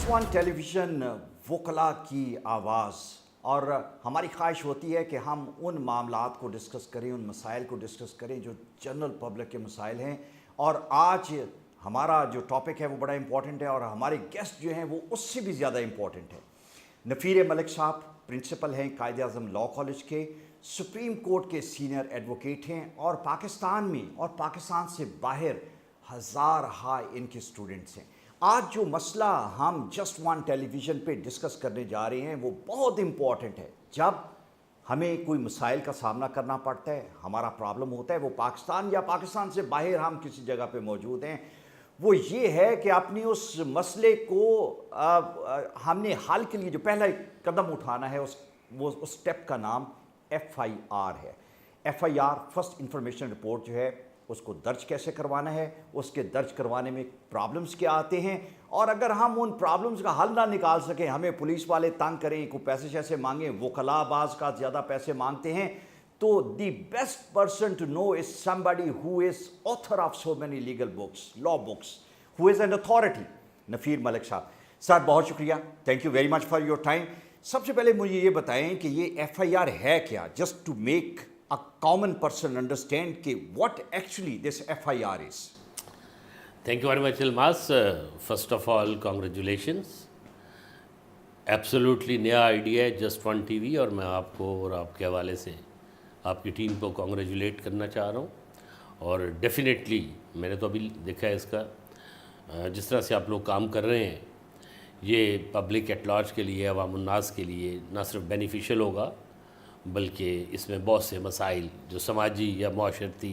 Just one television वकला की आवाज़। और हमारी ख्वाहिश होती है कि हम उन मामलात को डिस्कस करें, उन मसाइल को डिस्कस करें जो जनरल पब्लिक के मसाइल हैं। और आज हमारा जो टॉपिक है वो बड़ा इंपॉर्टेंट है और हमारे गेस्ट जो हैं वो उससे भी ज़्यादा इंपॉर्टेंट है। नफ़ीर मलिक साहब प्रिंसिपल हैं कायदे आज़म लॉ कॉलेज के, सुप्रीम कोर्ट के सीनियर एडवोकेट हैं और पाकिस्तान में और पाकिस्तान से बाहर हज़ार इनके स्टूडेंट्स हैं। आज जो मसला हम जस्ट वन टेलीविज़न पे डिस्कस करने जा रहे हैं वो बहुत इम्पॉर्टेंट है। जब हमें कोई मसाइल का सामना करना पड़ता है, हमारा प्रॉब्लम होता है, वो पाकिस्तान या पाकिस्तान से बाहर हम किसी जगह पे मौजूद हैं, वो ये है कि अपनी उस मसले को हमने हल के लिए जो पहला कदम उठाना है उस स्टेप का नाम FIR है। FIR फर्स्ट इंफॉर्मेशन रिपोर्ट जो है उसको दर्ज कैसे करवाना है, उसके दर्ज करवाने में प्रॉब्लम्स क्या आते हैं, और अगर हम उन प्रॉब्लम्स का हल ना निकाल सकें, हमें पुलिस वाले तंग करें, को पैसे शैसे मांगें, वकला बाज का ज़्यादा पैसे मांगते हैं, तो the best person to know is somebody who is author of so many legal books, law books, who is an authority, Nafeer Malik साहब। सर बहुत शुक्रिया, thank you very much for your time. सबसे पहले मुझे ये बताएं कि ये FIR है क्या, just to make a common person understand कि what actually this FIR is. Thank you very much, Ilmas. First of all, congratulations. Absolutely नया आइडिया है जस्ट वन टीवी, और मैं आपको और आपके हवाले से आपकी टीम को कॉन्ग्रेचुलेट करना चाह रहा हूँ। और डेफिनेटली मैंने तो अभी देखा है इसका जिस तरह से आप लोग काम कर रहे हैं, ये पब्लिक एट लार्ज के लिए, अवाम उन्नास के लिए ना सिर्फ बेनिफिशियल होगा बल्कि इसमें बहुत से मसाइल जो समाजी या माशरती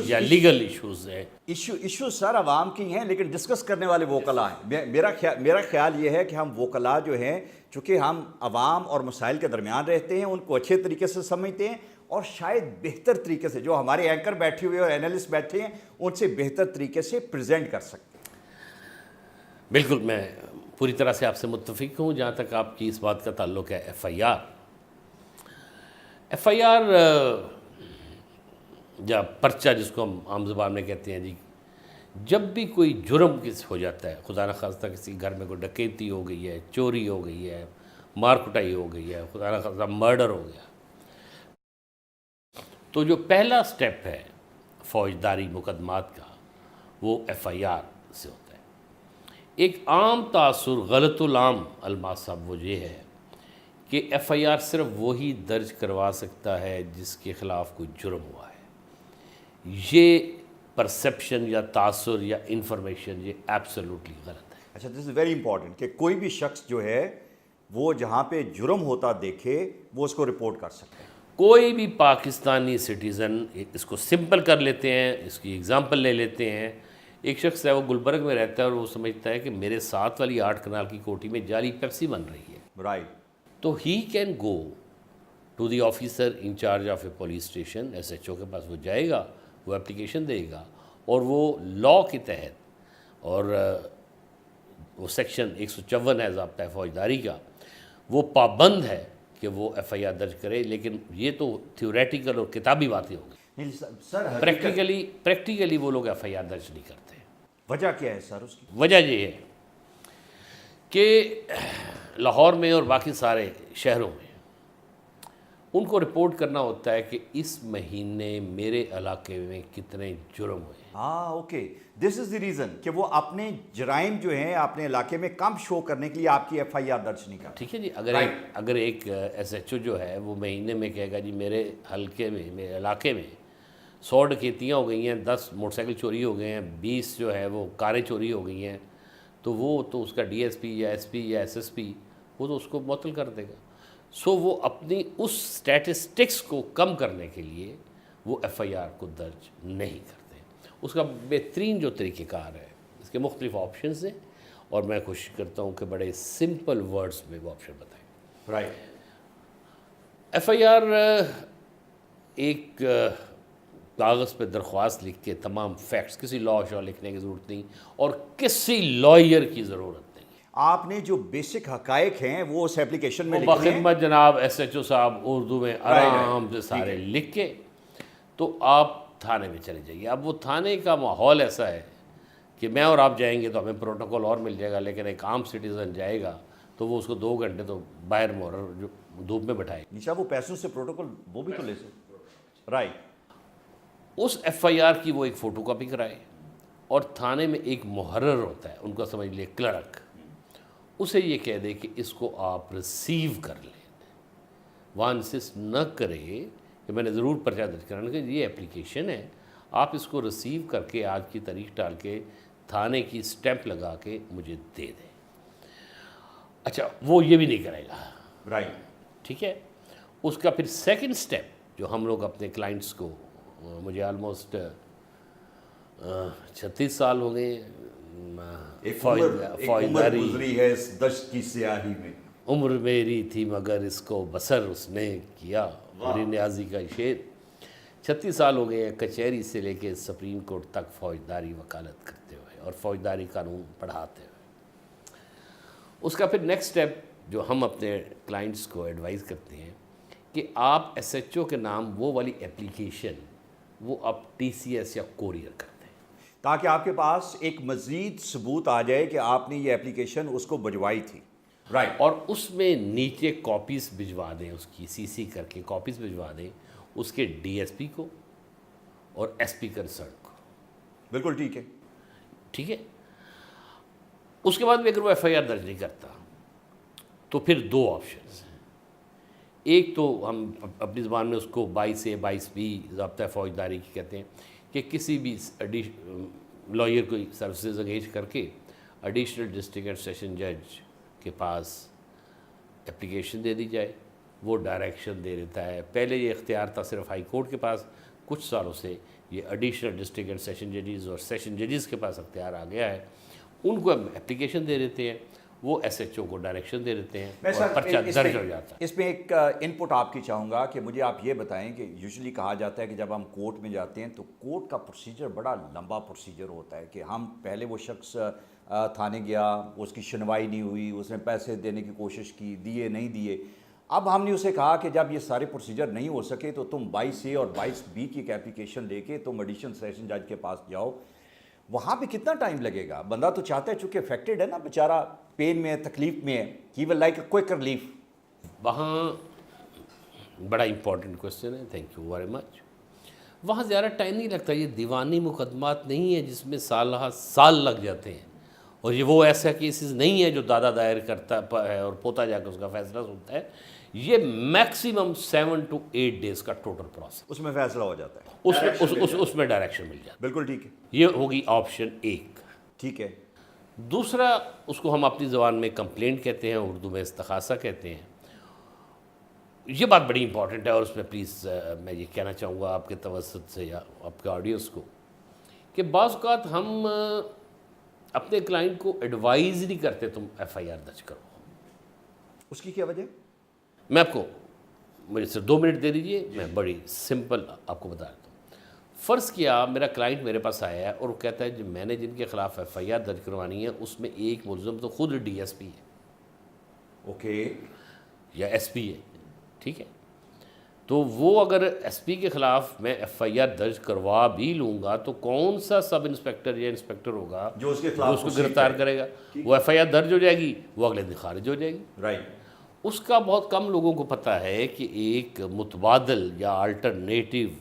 या लीगल इश्यूज़ हैं। इशू सर आवाम की हैं, लेकिन डिस्कस करने वाले वकला हैं। मेरा ख्याल ये है कि हम वकला जो हैं, चूँकि हम आवाम और मसाइल के दरमियान रहते हैं, उनको अच्छे तरीके से समझते हैं और शायद बेहतर तरीके से जो हमारे एंकर बैठे हुए और एनालिस्ट बैठे हैं उनसे बेहतर तरीके से प्रेजेंट कर सकते हैं। बिल्कुल, मैं पूरी तरह से आपसे मुत्तफिक हूँ जहाँ तक आपकी इस बात का ताल्लुक़ है। FIR या पर्चा जिसको हम आम ज़बान में कहते हैं जी, जब भी कोई जुर्म किस हो जाता है, खुदा न खास्ता किसी घर में कोई डकैती हो गई है, चोरी हो गई है, मार कुटाई हो गई है, खुदा न खास्ता मर्डर हो गया, तो जो पहला स्टेप है फौजदारी मुकदमात का वो FIR से होता है। एक आम तासुर गलतुल आम अलमास साहब वो ये है कि FIR सिर्फ वही दर्ज करवा सकता है जिसके ख़िलाफ़ कोई जुर्म हुआ है। ये परसेप्शन या तासुर या इंफॉर्मेशन ये एब्सोल्युटली गलत है। अच्छा, दिस इज़ वेरी इंपॉर्टेंट कि कोई भी शख्स जो है वो जहाँ पे जुर्म होता देखे वो उसको रिपोर्ट कर सकते हैं। कोई भी पाकिस्तानी सिटीज़न, इसको सिंपल कर लेते हैं, इसकी एग्ज़ाम्पल ले लेते हैं। एक शख्स है वो गुलबर्ग में रहता है और वो समझता है कि मेरे साथ वाली 8 कनाल की कोठी में जाली पेप्सी बन रही है, राइट, तो he can go to the officer in charge of a police station, SHO के पास वो जाएगा, वो एप्लीकेशन देगा और वो लॉ के तहत, और वो सेक्शन 154 है ज़ाब्ता फौजदारी का, वो पाबंद है कि वो FIR दर्ज करे। लेकिन ये तो थ्योरेटिकल और किताबी बातें हो गई। सर प्रैक्टिकली वो लोग FIR दर्ज नहीं करते। वजह क्या है सर उसकी? वजह ये है कि लाहौर में और बाकी सारे शहरों में उनको रिपोर्ट करना होता है कि इस महीने मेरे इलाके में कितने जुर्म हुए। हाँ, okay, this is the reason कि वो अपने जराइम जो हैं अपने इलाके में कम शो करने के लिए आपकी FIR दर्ज नहीं करता। ठीक है जी। अगर एक SHO जो है वो महीने में कहेगा जी मेरे हल्के में, मेरे इलाके में 100 डकैतियाँ हो गई हैं, 10 मोटरसाइकिल चोरी हो गए हैं, 20 जो है वो कारें चोरी हो गई हैं, तो वो तो उसका DSP या SP या SSP वो तो उसको मुअत्तल कर देगा। सो वो अपनी उस स्टैटिस्टिक्स को कम करने के लिए वो FIR को दर्ज नहीं करते। उसका बेहतरीन जो तरीक़ेकार है, इसके मुख्तलिफ ऑप्शंस हैं और मैं कोशिश करता हूँ कि बड़े सिंपल वर्ड्स में वो ऑप्शन बताएं। राइट, FIR एक कागज़ पे दरख्वास्त लिख के तमाम फैक्ट्स, किसी लॉ शॉ लिखने की ज़रूरत नहीं और किसी लॉयर की ज़रूरत नहीं। आपने जो बेसिक हकायक हैं वो उस एप्लीकेशन में लिखे हैं। बाखिदमत जनाब SHO साहब उर्दू में आराम से सारे लिख के तो आप थाने में चले जाइए। अब वो थाने का माहौल ऐसा है कि मैं और आप जाएंगे तो हमें प्रोटोकॉल और मिल जाएगा, लेकिन एक आम सिटीज़न जाएगा तो वो उसको 2 घंटे तो बाहर मोहर जो धूप में बैठाए। निशा वो पैसों से प्रोटोकॉल वो भी तो ले सकते, राइट। उस एफआईआर की वो एक फ़ोटोकॉपी कराए और थाने में एक मुहर्रर होता है, उनका समझ लिए क्लर्क, उसे ये कह दे कि इसको आप रिसीव कर लें। वहाँ इंसिस्ट न करे कि मैंने ज़रूर पर्चा दर्ज कराना, कि ये एप्लीकेशन है, आप इसको रिसीव करके आज की तारीख डाल के थाने की स्टैंप लगा के मुझे दे दें। अच्छा, वो ये भी नहीं करेगा, राइट। ठीक है। उसका फिर सेकंड स्टेप जो हम लोग अपने क्लाइंट्स को, मुझे ऑलमोस्ट 36 साल हो गए एक उम्र गुजरी है इस दश्त की स्याही में, उम्र मेरी थी मगर इसको बसर उसने किया, मेरी न्याजी का शेर। 36 साल हो गए हैं कचहरी से लेके सुप्रीम कोर्ट तक फौजदारी वकालत करते हुए और फौजदारी कानून पढ़ाते हुए। उसका फिर नेक्स्ट स्टेप जो हम अपने क्लाइंट्स को एडवाइस करते हैं कि आप एसएचओ के नाम वो वाली एप्लीकेशन वो आप टीसीएस या कोरियर कर दें, ताकि आपके पास एक मज़ीद सबूत आ जाए कि आपने ये एप्लीकेशन उसको भिजवाई थी, राइट। और उसमें नीचे कॉपीज़ भिजवा दें, उसकी सीसी करके कॉपीज़ भिजवा दें उसके डीएसपी को और एसपी कंसर्न को। बिल्कुल ठीक है, ठीक है। उसके बाद भी अगर वो एफआईआर दर्ज नहीं करता तो फिर 2 ऑप्शंस हैं। एक तो हम अपनी ज़बान में उसको 22 A 22B ज़ाब्ता फौजदारी की कहते हैं कि किसी भी लॉयर को सर्विसेज अंगेज करके एडिशनल डिस्ट्रिक्ट एंड सेशन जज के पास एप्लीकेशन दे दी जाए, वो डायरेक्शन दे देता है। पहले ये इख्तियार था सिर्फ हाई कोर्ट के पास, कुछ सालों से ये एडिशनल डिस्ट्रिक्ट एंड सेशन जजेस और सेशन जजेस के पास इख्तियार आ गया है। उनको हम एप्लीकेशन दे देते हैं, वो एसएचओ को डायरेक्शन दे देते हैं और पर्चा दर्ज हो जाता है। इसमें एक इनपुट आपकी चाहूँगा कि मुझे आप ये बताएं कि यूजुअली कहा जाता है कि जब हम कोर्ट में जाते हैं तो कोर्ट का प्रोसीजर बड़ा लंबा प्रोसीजर होता है कि हम पहले वो शख्स थाने गया, उसकी सुनवाई नहीं हुई, उसने पैसे देने की कोशिश की, दिए नहीं दिए। अब हमने उसे कहा कि जब ये सारे प्रोसीजर नहीं हो सके तो तुम 22A और 22B की एक एप्लीकेशन लेके तुम एडिशनल सेशन जज के पास जाओ। वहाँ पे कितना टाइम लगेगा? बंदा तो चाहता है, चूँकि अफेक्टेड है ना बेचारा, पेन में है, तकलीफ में है, he will like a quick relief. वहाँ बड़ा इंपॉर्टेंट क्वेश्चन है, थैंक यू वेरी मच। वहाँ ज़्यादा टाइम नहीं लगता, ये दीवानी मुकदमात नहीं है जिसमें साल लग जाते हैं, और ये वो ऐसा केसेस नहीं है जो दादा दायर करता है और पोता जाकर उसका फैसला सुनता है। ये मैक्सिमम 7 to 8 डेज का टोटल प्रोसेस, उसमें फैसला हो जाता है, उसमें डायरेक्शन मिल जाता है। बिल्कुल ठीक है, ये होगी ऑप्शन 1। ठीक है। दूसरा, उसको हम अपनी ज़बान में कंप्लेंट कहते हैं, उर्दू में इस्तखासा कहते हैं। ये बात बड़ी इंपॉर्टेंट है और उसमें प्लीज़ मैं ये कहना चाहूँगा आपके तवज्जुह से या आपके ऑडियंस को कि बाज़ औक़ात हम अपने क्लाइंट को एडवाइज़ नहीं करते तुम एफआईआर दर्ज करो। उसकी क्या वजह? मैं आपको, मुझे सिर्फ 2 मिनट दे दीजिए, मैं बड़ी सिंपल आपको बता देता हूँ। फ़र्ज़ किया मेरा क्लाइंट मेरे पास आया है और वो कहता है कि मैंने जिनके ख़िलाफ़ एफआईआर दर्ज करवानी है उसमें एक मुलज़म तो खुद डीएसपी है, ओके, या एसपी है, ठीक है। तो वो अगर एसपी के ख़िलाफ़ मैं एफआईआर दर्ज करवा भी लूँगा तो कौन सा सब इंस्पेक्टर या इंस्पेक्टर होगा जो उसके जो खिलाफ उसको गिरफ्तार करेगा? वो एफआईआर दर्ज हो जाएगी, वो अगले दिन खारिज हो जाएगी, राइट। उसका बहुत कम लोगों को पता है कि एक मुतबादल या अल्टरनेटिव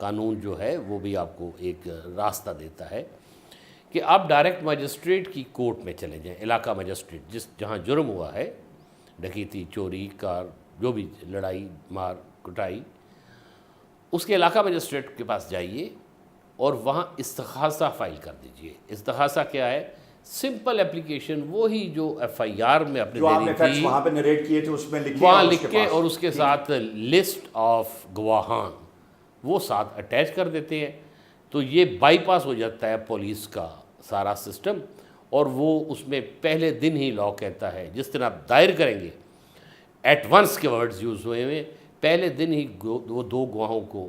कानून जो है वो भी आपको एक रास्ता देता है कि आप डायरेक्ट मजिस्ट्रेट की कोर्ट में चले जाएं, इलाका मजिस्ट्रेट जहाँ जुर्म हुआ है, डकैती, चोरी, कार, जो भी लड़ाई मार कुटाई, उसके इलाका मजिस्ट्रेट के पास जाइए और वहाँ इस्तखासा फ़ाइल कर दीजिए। इस्तखासा क्या है? सिंपल एप्लीकेशन, वो ही जो एफआईआर में अपने देनी थी वहाँ पे नरेट किए थे उसमें लिखे, वहाँ लिख के और उसके साथ लिस्ट ऑफ गवाहान वो साथ अटैच कर देते हैं। तो ये बाईपास हो जाता है पुलिस का सारा सिस्टम, और वो उसमें पहले दिन ही लॉ कहता है जिस दिन आप दायर करेंगे, एट वंस के वर्ड्स यूज़ हुए हैं, पहले दिन ही वो 2 गवाहों को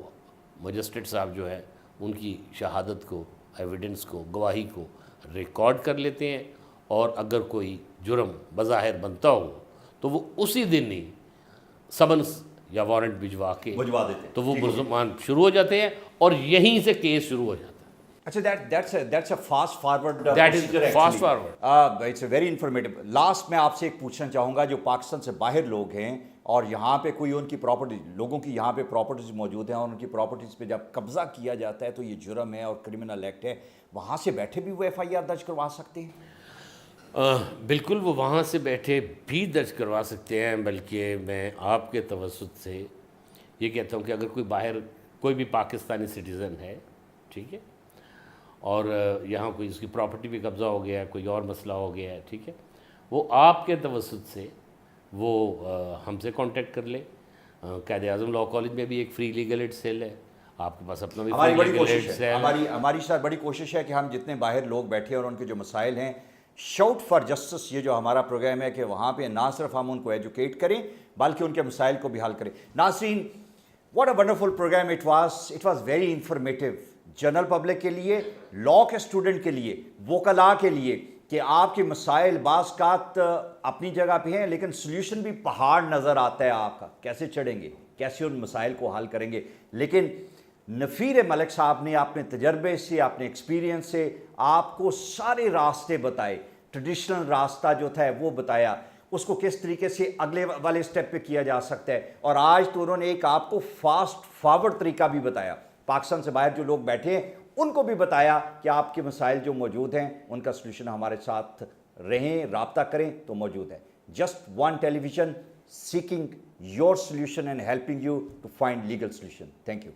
मजिस्ट्रेट साहब जो है उनकी शहादत को, एविडेंस को, गवाही को रिकॉर्ड कर लेते हैं, और अगर कोई जुर्म बज़ाहिर बनता हो तो वो उसी दिन ही समन्स या वारंट भिजवा देते हैं, तो वो मुलज़मान शुरू हो जाते हैं और यहीं से केस शुरू हो जाता है। अच्छा, that's a fast forward That is procedure fast actually. forward. It's a very informative. Last में आपसे एक पूछना चाहूँगा, जो पाकिस्तान से बाहर लोग हैं और यहाँ पे कोई उनकी प्रॉपर्टी, लोगों की यहाँ पे प्रॉपर्टीज मौजूद हैं और उनकी प्रॉपर्टीज़ पे जब कब्जा किया जाता है तो ये जुर्म है और क्रिमिनल एक्ट है, वहाँ से बैठे भी वो FIR दर्ज करवा सकते हैं? बिल्कुल वो वहाँ से बैठे भी दर्ज करवा सकते हैं, बल्कि मैं आपके तवसुत से ये कहता हूँ कि अगर कोई बाहर कोई भी पाकिस्तानी सिटीज़न है, ठीक है, और यहाँ कोई उसकी प्रॉपर्टी भी कब्ज़ा हो गया है, कोई और मसला हो गया है, ठीक है, वो आपके तवसुत से वो हमसे कांटेक्ट कर ले। कायदे आज़म लॉ कॉलेज में भी एक फ्री लीगल एड सेल है, आपके पास अपना भी हमारी फ्री बड़ी लीगल एड कोशिश है, सेल हमारी सर बड़ी कोशिश है कि हम जितने बाहर लोग बैठे और उनके जो मसाइल हैं, शाउट फॉर जस्टिस, ये जो हमारा प्रोग्राम है कि वहाँ पे ना सिर्फ हम उनको एजुकेट करें बल्कि उनके मसाइल को भी हल करें। नाज़रीन, what a wonderful program it was very informative, general public के लिए, लॉ के स्टूडेंट के लिए, वकला के लिए, कि आपके मसाइल बाज़ अपनी जगह पे हैं लेकिन सोल्यूशन भी पहाड़ नज़र आता है आपका, कैसे चढ़ेंगे, कैसे उन मसाइल को हल करेंगे। लेकिन नफ़ीर मलिक साहब ने अपने तजर्बे से, अपने एक्सपीरियंस से आपको सारे रास्ते बताए, ट्रेडिशनल रास्ता जो था वो बताया, उसको किस तरीके से अगले वाले स्टेप पे किया जा सकता है, और आज तो उन्होंने एक आपको फास्ट फॉरवर्ड तरीका भी बताया। पाकिस्तान से बाहर जो लोग बैठे हैं उनको भी बताया कि आपके मसाइल जो मौजूद हैं उनका सलूशन हमारे साथ रहें, राब्ता करें तो मौजूद है। Just one television, seeking your solution and helping you to find legal solution. Thank you.